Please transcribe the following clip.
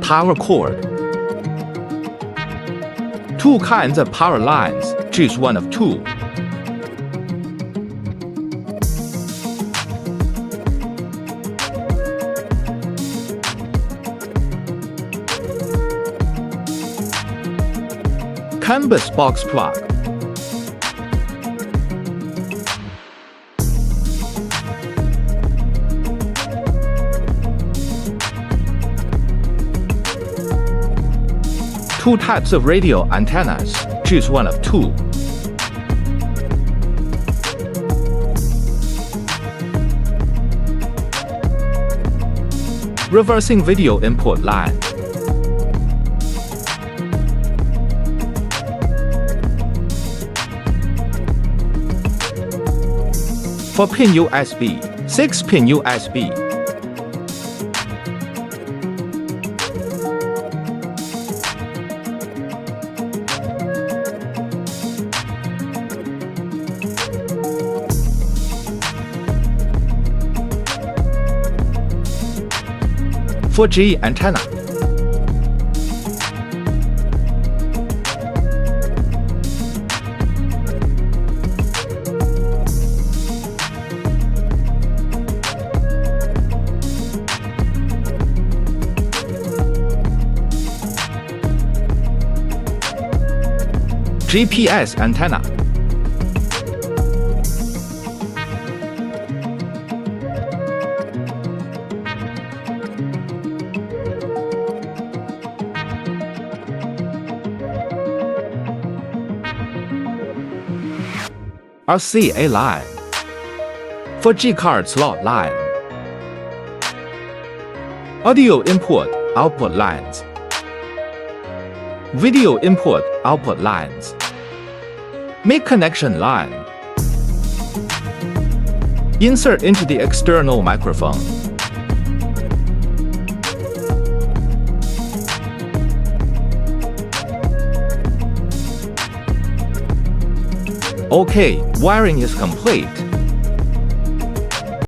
Power cord. Two kinds of power lines. Choose one of two. Canvas box plug. Two types of radio antennas. Choose one of two. Reversing video input line. For pin USB, 6-pin USB. For G antenna. GPS antenna. RCA line. For G-card slot line. Audio input, output lines. Video input, output lines. Make connection line. Insert into the external microphone. Okay, wiring is complete.